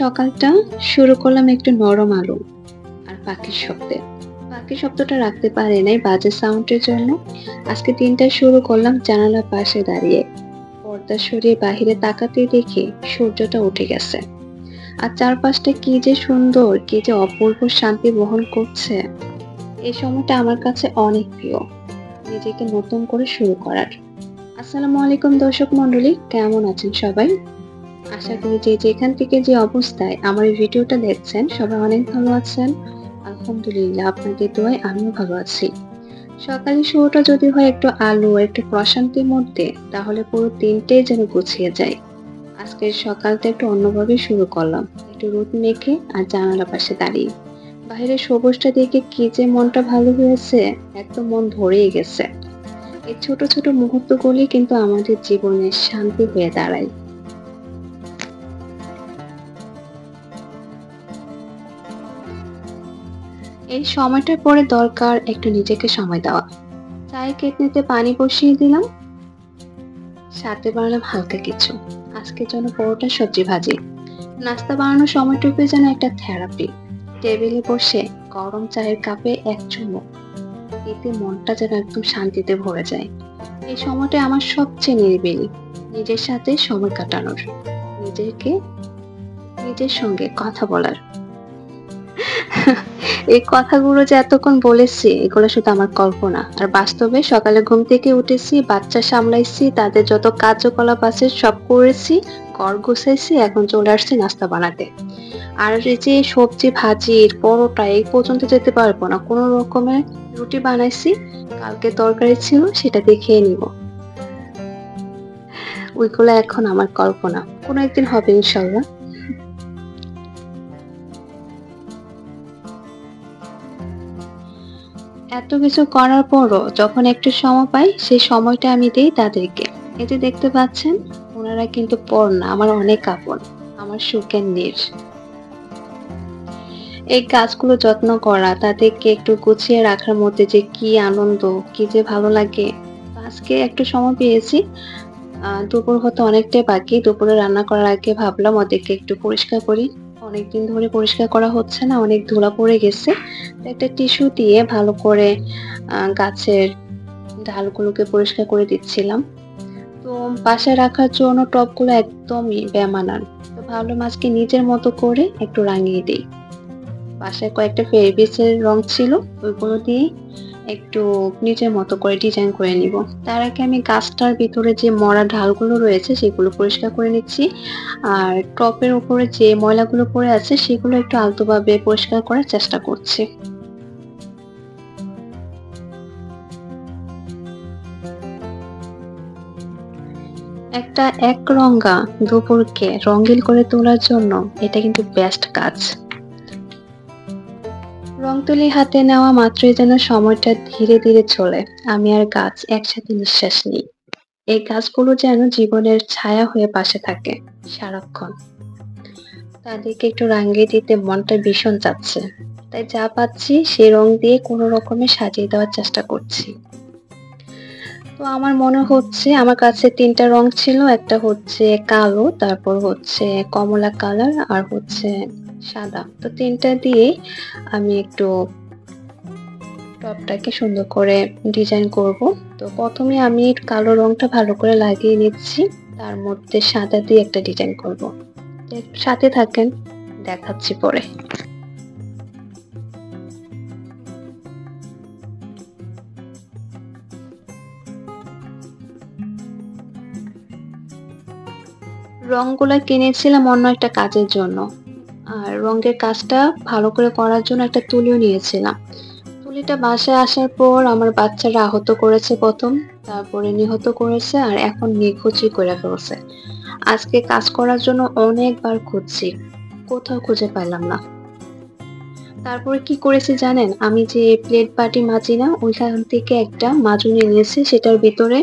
সকালটা শুরু করলাম একটু নরম আলো আর পাখির শব্দে। পাখির শব্দটা রাখতে পারি নাই বাজে সাউন্ডের জন্য। আজকে দিনটা শুরু করলাম জানালার পাশে দাঁড়িয়ে। পর্দা সরিয়ে বাহিরে তাকাতেই দেখি সূর্যটা উঠে গেছে। আর চারপাশটা কি যে সুন্দর, কি যে অপূর্ব শান্তি বহন করছে। এই সময়টা আমার কাছে অনেক প্রিয়, নিজেকে নতুন করে শুরু করার। আসসালামু আলাইকুম দর্শক মন্ডলী, কেমন আছেন সবাই? আশা করি যে যেখান থেকে যে অবস্থায় আমার এই ভিডিওটা দেখছেন সবাই অনেক ভালো আছেন। আলহামদুলিল্লাহ, আপনাদের দোয়ায় আমিও ভালো আছি। সকালের শুরুটা যদি হয় একটু আলো, একটু প্রশান্তির মধ্যে, তাহলে পুরো দিনটাই যেন গুছিয়ে যায়। আজকের সকালটা একটু অন্যভাবে শুরু করলাম, একটু রোদ মেখে আর জানালার পাশে দাঁড়িয়ে। বাইরের সবুজটা দেখে কি যে মনটা ভালো হয়েছে, একদম মন ভরেই গেছে। এই ছোট ছোট মুহূর্তগুলি কিন্তু আমাদের জীবনের শান্তি হয়ে দাঁড়ায়। এই সময়টার পরে দরকার একটু নিজেকে সময় দেওয়া। চায়ের কেটলিতে পানি বসিয়ে দিলাম, সাথে বানালাম হালকা কিছু। আজকের জন্য পরোটা সবজি ভাজি। নাস্তা বানানোর সময়টুকু যেন একটা থেরাপি। টেবিলে বসে গরম চায়ের কাপে এক চুমুক, এতে মনটা যেন একদম শান্তিতে ভরে যায়। এই সময়টা আমার সবচেয়ে নিরিবিলি, নিজের সাথে সময় কাটানোর, নিজেকে নিজের সঙ্গে কথা বলার। এই কথাগুলো যে এতক্ষণ বলেছি, এগুলো শুধু আমার কল্পনা। আর বাস্তবে সকালে ঘুম থেকে উঠেছি, বাচ্চা সামলাইছি, তাদের যত কার্যকলাপ আছে সব করেছি, ঘর গুছাইছি, এখন চলে আসছি নাস্তা বানাতে। আর এই যে সবজি ভাজির পরোটা এই পর্যন্ত যেতে পারবো না, কোনো রকমের রুটি বানাইছি, কালকে তরকারি ছিল সেটা দিয়ে খেয়ে নিব। ওইগুলো এখন আমার কল্পনা, কোনো একদিন হবে ইনশাল্লাহ। এত কিছু করার পরও যখন একটু সময় পাই, সেই সময়টা আমি দেই তাদেরকে। এই যে দেখতে পাচ্ছেন, ওনারা কিন্তু পর না, আমার অনেক আপন, আমার সুখের নীড়। এই গাছগুলো যত্ন করা, তাদেরকে একটু গুছিয়ে রাখার মধ্যে যে কি আনন্দ, কি যে ভালো লাগে। আজকে একটু সময় পেয়েছি, দুপুর হতে অনেকটাই বাকি। দুপুরে রান্না করার আগে ভাবলাম ওদেরকে একটু পরিষ্কার করি। অনেকদিন ধরে পরিষ্কার করা হচ্ছে না, অনেক ধুলা পড়ে গেছে। তো একটা টিস্যু দিয়ে ভালো করে গাছের ডালগুলোকে পরিষ্কার করে দিচ্ছিলাম। তো বাসায় রাখার জন্য টবগুলো একদমই বেমানান। তো ভাবলাম আজকে নিজের মতো করে একটু রাঙিয়ে দিই। বাসায় কয়েকটা ফেব্রিক্সের রং ছিল, ওইগুলো দিয়ে একটু নিজের মতো করে ডিজাইন করে নিব। তার আগে আমি গাছটার ভিতরে যে মরা ডালগুলো রয়েছে সেগুলো পরিষ্কার করে নিচ্ছি। আর টপের উপরে যে ময়লাগুলো পড়ে আছে সেগুলো একটু আলতোভাবে পরিষ্কার করার চেষ্টা করছি। একটা একরঙা দুপুরকে রঙিন করে তোলার জন্য এটা কিন্তু বেস্ট কাজ। রং তুলি হাতে নেওয়া মাত্রই যেন সময়টা ধীরে ধীরে চলে। আমি আর গাছ একসাথে নিঃশ্বাস নিই। এই গাছগুলো যেন জীবনের ছায়া হয়ে পাশে থাকে সারাক্ষণ। তাদেরকে একটু রাঙিয়ে দিতে মনটা ভীষণ চাচ্ছে। তাই যা পাচ্ছি সেই রং দিয়ে কোনো রকমে সাজিয়ে দেওয়ার চেষ্টা করছি। তো আমার মনে হচ্ছে আমার কাছে ৩ টা রং ছিল। একটা হচ্ছে কালো, তারপর হচ্ছে কমলা কালার আর হচ্ছে সাদা। তো ৩ টা দিয়েই আমি একটু টপটাকে সুন্দর করে ডিজাইন করব। তো প্রথমে আমি কালো রংটা ভালো করে লাগিয়ে নিচ্ছি। তার মধ্যে সাদা দিয়ে একটা ডিজাইন করব। তো একটু সাথে থাকেন, দেখাচ্ছি পরে। রংগুলা কিনেছিলাম অন্য একটা কাজের জন্য। আর রঙের কাজটা ভালো করে করার জন্য একটা তুলিও নিয়েছিলাম। তুলিটা বাসায় আসার পর আমার বাচ্চারা আহত করেছে ১ম, তারপরে নিহত করেছে আর এখন নিখোঁজই করে ফেলছে। আজকে কাজ করার জন্য অনেকবার খুঁজছি, কোথাও খুঁজে পাইলাম না। তারপরে কি করেছি জানেন? আমি যে প্লেট বাটি মাজি না, ওইখান থেকে একটা মাজুনি নিয়েছি। সেটার ভিতরে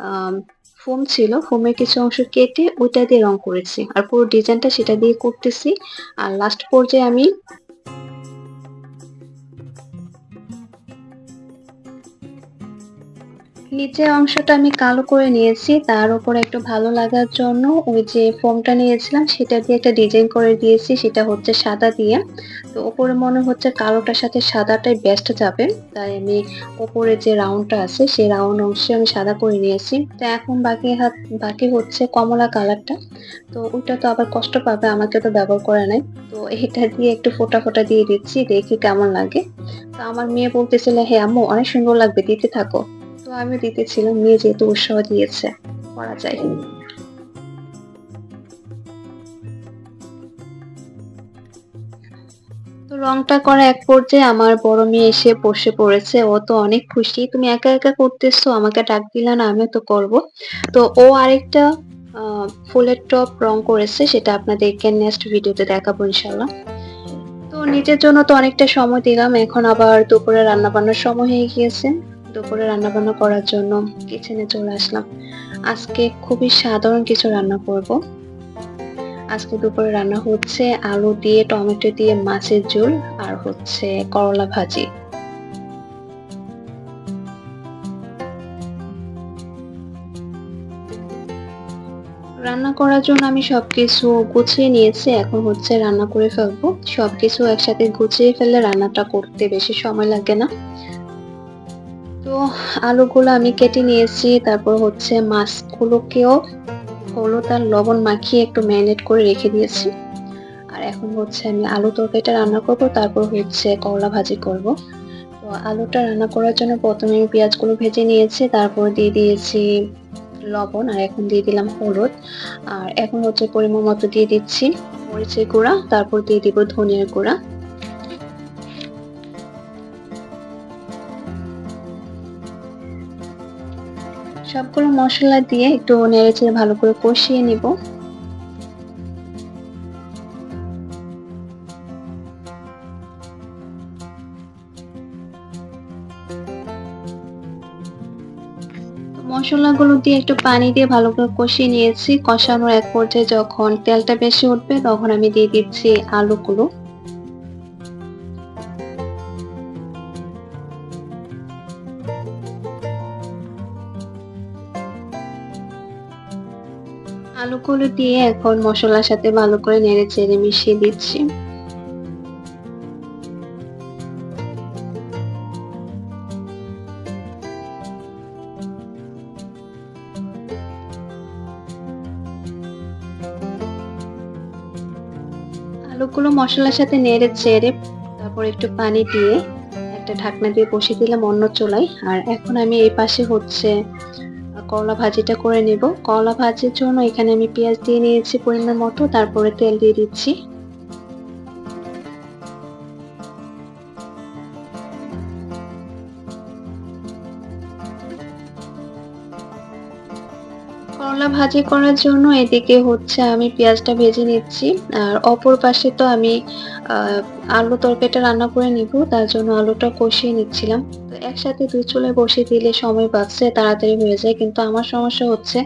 আম ফোম ছিল। ফোমের কিছু অংশ কেটে ওইটা দিয়ে রং করেছি। আর পুরো ডিজাইনটা সেটা দিয়ে করতেছি। আর লাস্ট পর্যায়ে আমি নিচের অংশটা আমি কালো করে নিয়েছি। তার উপরে একটু ভালো লাগার জন্য ওই যে ফোমটা নিয়েছিলাম সেটা দিয়ে একটা ডিজাইন করে দিয়েছি। সেটা হচ্ছে সাদা দিয়ে। তো উপরে মনে হচ্ছে কালোটার সাথে সাদাটাই বেস্ট যাবে। তাই আমি উপরে যে রাউন্ডটা আছে সেই রাউন্ড অংশে আমি সাদা করে নিয়েছি। তো এখন বাকি হচ্ছে কমলা কালারটা। তো ওইটা তো আবার কষ্ট পাবে, আমাকে তো ব্যবহার করে নাই। তো এটা দিয়ে একটু ফোঁটা দিয়ে দিচ্ছি, দেখি কেমন লাগে। তো আমার মেয়ে বলতেছিল, "হ্যাঁ আম্মু অনেক সুন্দর লাগবে, দিতে থাকো।" তো আমি দিতেছিলাম, মেয়ে যেহেতু উৎসাহ দিয়েছে, করা যায়। তো রংটা করা এক পর্যায়ে আমার বড় মেয়ে এসে বসে পড়েছে। ও তো অনেক খুশি। "তুমি একা করতেছো, আমাকে ডাক দিলা না, আমিও তো করব।" তো ও আরেকটা আ ফুলের টব রং করেছে, সেটা আপনাদেরকে নেক্সট ভিডিওতে দেখাবো ইনশাআল্লাহ। তো নিজের জন্য তো অনেকটা সময় দিলাম। এখন আবার দুপুরে রান্নাবান্নার সময় হয়ে গিয়েছে। দুপুরে রান্নাবান্না করার জন্য কিচেনে চলে আসলাম। আজকে খুবই সাধারণ কিছু রান্না করব। আজকে দুপুরে রান্না হচ্ছে আলু দিয়ে, টমেটো দিয়ে মাছের ঝোল আর হচ্ছে করলা ভাজি। রান্না করার জন্য আমি সবকিছু গুছিয়ে নিয়েছি। এখন হচ্ছে রান্না করে ফেলবো। সবকিছু একসাথে গুছিয়ে ফেললে রান্নাটা করতে বেশি সময় লাগে না। তো আলুগুলো আমি কেটে নিয়েছি। তারপর হচ্ছে মাছগুলোকেও হলুদ আর লবণ মাখিয়ে একটু ম্যারিনেট করে রেখে দিয়েছি। আর এখন হচ্ছে আমি আলু তরকারিটা রান্না করব, তারপর হচ্ছে করলা ভাজি করব। তো আলুটা রান্না করার জন্য ১ম এ আমি পেঁয়াজগুলো ভেজে নিয়েছি। তারপর দিয়ে দিয়েছি লবণ আর এখন দিয়ে দিলাম হলুদ। আর এখন হচ্ছে পরিমাণ মতো দিয়ে দিচ্ছি মরিচের গুঁড়া, তারপর দিয়ে দিব ধনিয়ার গুঁড়া। সবগুলো মসলা দিয়ে একটু নেড়েচেড়ে ভালো করে কষিয়ে নিব। মসলাগুলো দিয়ে একটু পানি দিয়ে ভালো করে কষিয়ে নিয়েছি। কষানোর এক পর্যায়ে যখন তেলটা বেশি উঠবে তখন আমি দিয়ে দিচ্ছি আলুগুলো। আলুগুলো দিয়ে এখন মসলার সাথে ভালো করে নেড়েচেড়ে মিশিয়ে দিচ্ছি। আলুগুলো মসলার সাথে নেড়েচেড়ে তারপর একটু পানি দিয়ে একটা ঢাকনা দিয়ে বসিয়ে দিলাম অন্য চুলায়। আর এখন আমি এই পাশে হচ্ছে করলা ভাজিটা করে নেব। করলা ভাজির জন্য এখানে আমি পেঁয়াজ দিয়ে নিয়েছি পরিমাণ মতো, তারপরে তেল দিয়ে দিচ্ছি। করলা ভাজি করার জন্য এদিকে হচ্ছে আমি পেঁয়াজটা ভেজে নিচ্ছি। আর অপর পাশে তো আমি আ আলু তরকারিটা রান্না করে নিব। তার জন্য আলুটা কষিয়ে নিচ্ছিলাম। তো একসাথে ২ চুলায় বসিয়ে দিলে সময় বাঁচে, তাড়াতাড়ি হয়ে যায়। কিন্তু আমার সমস্যা হচ্ছে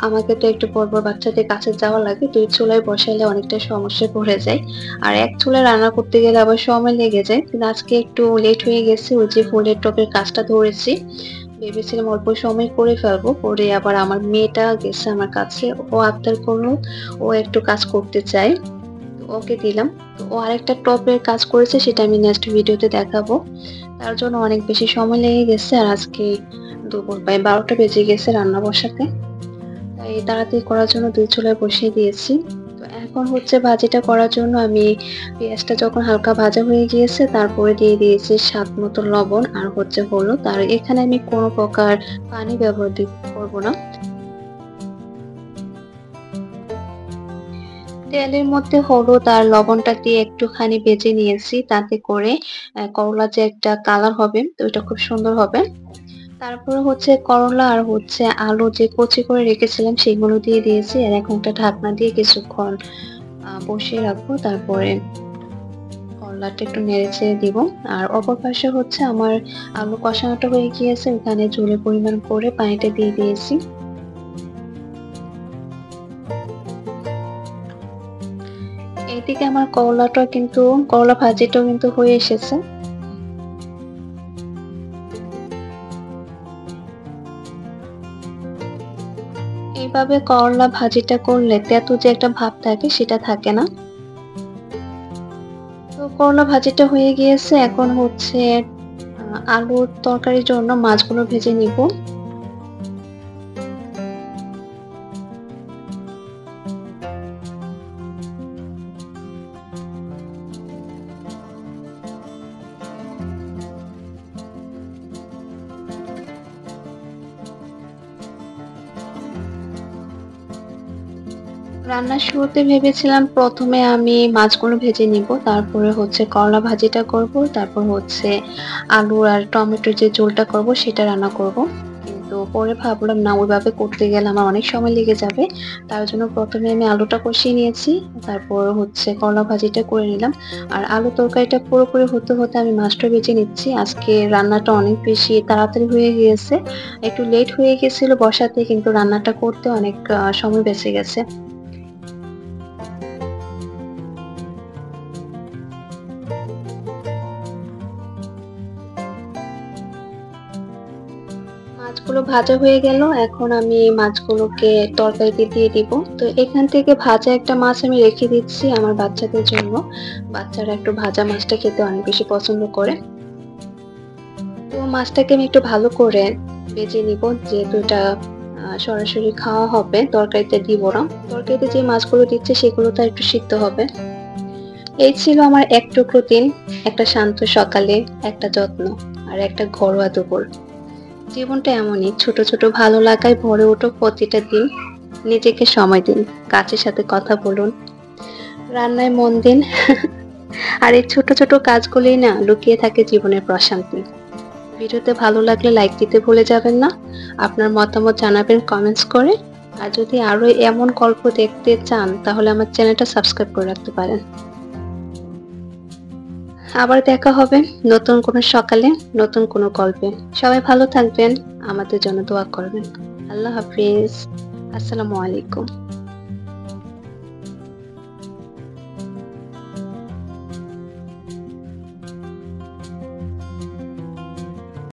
আমাকে তো একটু পরপর বাচ্চাদের কাছে যাওয়া লাগে। ২ চুলায় বসাইলে অনেকটা সমস্যায় পড়ে যাই। আর এক চুলায় রান্না করতে গেলে আবার সময় লেগে যায়। কিন্তু আজকে একটু লেট হয়ে গেছে। ওই যে ফুলের টবের কাজটা ধরেছি। ভেবেছিলাম অল্প সময় করে ফেলবো। পরে আবার আমার মেয়েটা গেছে আমার কাছে। ও আবদার করলো, ও একটু কাজ করতে চায়। তো ওকে দিলাম। তো ও আরেকটা টবের কাজ করেছে, সেটা আমি নেক্সট ভিডিওতে দেখাবো। তার জন্য অনেক বেশি সময় লেগে গেছে। আর আজকে দুপুর প্রায় ১২টা বেজে গেছে রান্না বসাতে। তাই তাড়াতাড়ি করার জন্য ২ চুলায় বসিয়ে দিয়েছি। তো এখন হচ্ছে ভাজিটা করার জন্য আমি পেঁয়াজটা যখন হালকা ভাজা হয়ে গিয়েছে তারপরে দিয়ে দিয়েছি স্বাদ মতো লবণ আর হচ্ছে হলুদ। আর এখানে আমি কোনো প্রকার পানি ব্যবহার করব না। তেলের মধ্যে হলুদ আর লবণটা দিয়ে একটুখানি ভেজে নিয়েছি। তাতে করে করলার যে একটা কালার হবে তো ওইটা খুব সুন্দর হবে। তারপরে হচ্ছে করলা আর হচ্ছে আলু যে কুচি করে রেখেছিলাম সেগুলো দিয়ে দিয়েছি। আর এখন একটা ঢাকনা দিয়ে কিছুক্ষণ বসিয়ে রাখবো। তারপরে করলাটা একটু নেড়েচেড়ে দিব। আর অপর পাশে হচ্ছে আমার আলু কষানোটা হয়ে গিয়েছে। ওখানে ঝোলের পরিমাণ করে পানিটা দিয়ে দিয়েছি। এইদিকে আমার করলা ভাজিটাও কিন্তু হয়ে এসেছে। এভাবে করলা ভাজিটা করলে তেতো যে একটা ভাব থাকে সেটা থাকে না। তো করলা ভাজিটা হয়ে গিয়েছে, এখন হচ্ছে আলুর তরকারির জন্য মাছগুলো ভেজে নিব। রান্নার শুরুতে ভেবেছিলাম প্রথমে আমি মাছগুলো ভেজে নিব, তারপরে হচ্ছে করলা ভাজিটা করব, তারপর হচ্ছে আলু আর টমেটোর যে ঝোলটা করব সেটা রান্না করব। কিন্তু পরে ভাবলাম না, ওইভাবে করতে গেলে আমার অনেক সময় লেগে যাবে। তার জন্য প্রথমে আমি আলুটা কষিয়ে নিয়েছি, তারপর হচ্ছে করলা ভাজিটা করে নিলাম। আর আলু তরকারিটা পুরোপুরি হতে হতে আমি মাছটা ভেজে নিচ্ছি। আজকে রান্নাটা অনেক বেশি তাড়াতাড়ি হয়ে গিয়েছে, একটু লেট হয়ে গেছিল বসাতে, কিন্তু রান্নাটা করতে অনেক সময় বেঁচে গেছে। মাছগুলো ভাজা হয়ে গেল, এখন আমি মাছগুলোকে তরকারিতে দিয়ে দিব। তো এখান থেকে ভাজা একটা মাছ আমি রেখে দিচ্ছি আমার বাচ্চাদের জন্য। বাচ্চারা একটু ভাজা মাছটা খেতে অনেক বেশি পছন্দ করে। তো মাছটাকে আমি একটু ভালো করে ভেজে নিব, যেহেতু এটা সরাসরি খাওয়া হবে, তরকারিতে দিব না। তরকারিতে যে মাছগুলো দিচ্ছে সেগুলো তো একটু সিদ্ধ হবে। এই ছিল আমার এক টুকরো দিন, একটা শান্ত সকালে, একটা যত্ন আর একটা ঘরোয়া দুপুর। জীবনটা এমনই, ছোট ছোট ভালো লাগায় ভরে ওঠো প্রতিটা দিন। নিজেকে সময় দিন, গাছের সাথে কথা বলুন, রান্নায় মন দিন। আর এই ছোট ছোট কাজগুলোই না লুকিয়ে থাকে জীবনের প্রশান্তি। ভিডিওতে ভালো লাগলে লাইক দিতে ভুলে যাবেন না। আপনার মতামত জানাবেন কমেন্টস করে। আর যদি আরো এমন গল্প দেখতে চান তাহলে আমার চ্যানেলটা সাবস্ক্রাইব করে রাখতে পারেন। আবার দেখা হবে নতুন কোনো সকালে, নতুন কোনো গল্পে। সবাই ভালো থাকবেন, আমাদের জন্য দোয়া করবেন। আল্লাহ হাফিজ। আসসালামু আলাইকুম।